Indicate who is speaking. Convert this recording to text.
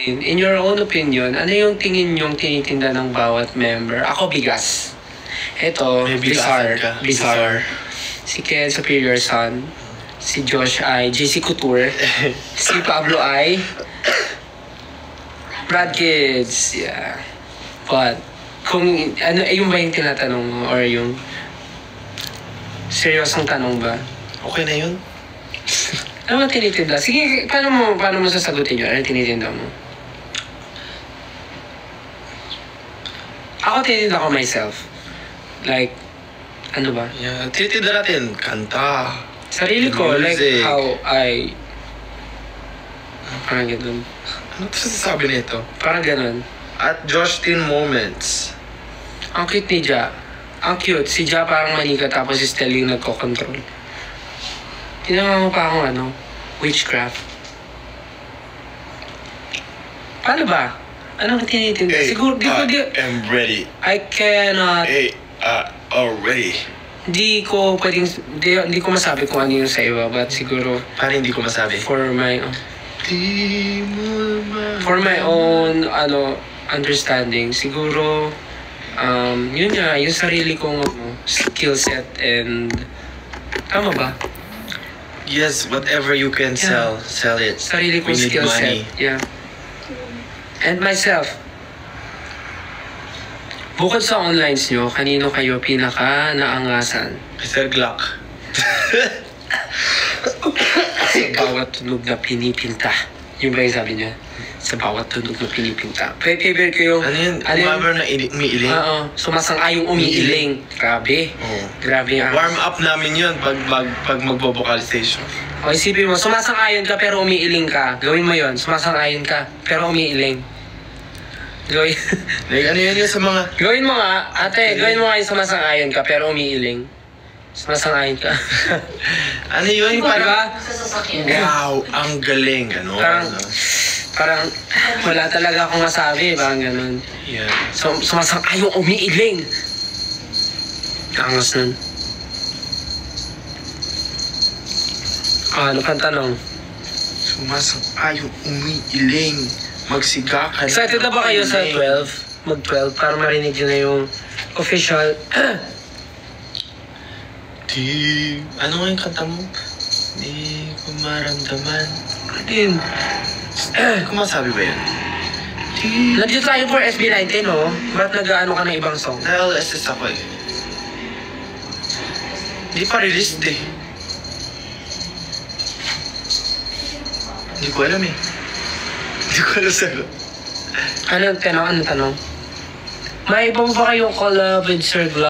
Speaker 1: In your own opinion, ano yung tingin yung tinitinda ng bawat member? Ako, bigas. Ito, Bizarre. Si Ken, Superior Son. Si Josh ay JC Couture. Si Pablo ay Brad Kids. Yeah. But, kung ano, yung ba yung tinatanong mo? Or yung seryosong tanong ba?
Speaker 2: Okay na yun.
Speaker 1: Ano ang tinitinda? Sige, paano mo sasagutin yun? Ano tinitinda mo? Ako tinitinda ko myself. Like, ano ba?
Speaker 2: Yeah, tinitinda natin. Kanta.
Speaker 1: Sarili ko,
Speaker 2: music.
Speaker 1: like how I... Parang ganun.
Speaker 2: Ano sasabi nito?
Speaker 1: Parang ganun.
Speaker 2: At Justin Moments.
Speaker 1: Ang cute ni Ja. Ang cute. Si Ja parang manika tapos si Stel yung nagko-control. Tinawa mo pa akong witchcraft. Paano ba? Anong tinitinda?
Speaker 2: Hey,
Speaker 1: Siguro,
Speaker 2: I am ready.
Speaker 1: I cannot...
Speaker 2: Hey, already.
Speaker 1: Hindi ko masabi kung ano yung sa iba, but siguro...
Speaker 2: Paano hindi ko masabi?
Speaker 1: For my own, understanding, siguro, yun nga, yung sarili kong skill set and... Tama ba?
Speaker 2: Yes, whatever you can sell it.
Speaker 1: Sarili kong skill set. Yeah. And myself. Bukod sa onlines nyo, kanino kayo pinaka-naangasan?
Speaker 2: Mr. Glock.
Speaker 1: Sa bawat tunog na pinipinta. Yung ba yung sabi niya? Sa bawat tunog na pinipinta. Favorite ko yung...
Speaker 2: Ano yun? Umabar na umiiling?
Speaker 1: Oo. Sumasang-ayong umiiling. Grabe.
Speaker 2: Oh.
Speaker 1: Grabe ang...
Speaker 2: Warm up namin yun pag magbo-vocalization.
Speaker 1: O isipin mo, sumasang-ayon ka pero umiiling ka. Gawin mo yun. Sumasang-ayon ka pero umiiling. Gawin.
Speaker 2: Like, ano yun sa mga...
Speaker 1: Gawin mo nga, ate, gawin mo nga yung sumasang-ayon ka pero umiiling. Sumasang-ayon ka.
Speaker 2: Ano yun? Parang...
Speaker 1: Diba?
Speaker 2: Wow, ang galing.
Speaker 1: Parang wala talaga akong masabi. Parang ganun.
Speaker 2: Yeah.
Speaker 1: So, sumasang-ayong umiiling. Angas nun. Ano pang tanong?
Speaker 2: Sumasang-ayong umiiling. Magsigakan.
Speaker 1: Excited na ba kayo sa 12? Mag-12 para marinig nyo na yung official.
Speaker 2: Ano nga yung kanta mo? Di ko maramdaman.
Speaker 1: Din.
Speaker 2: Kung masabi ba yun?
Speaker 1: Nandiyo tayo for SB19, no? Ba't nag-ano ka ng ibang song?
Speaker 2: Na-LSS ako eh. Di pa released eh. Hindi ko alam eh. Hindi ko alam sagot.
Speaker 1: Anong tanong? May iba ba kayong collab with Sir Glock?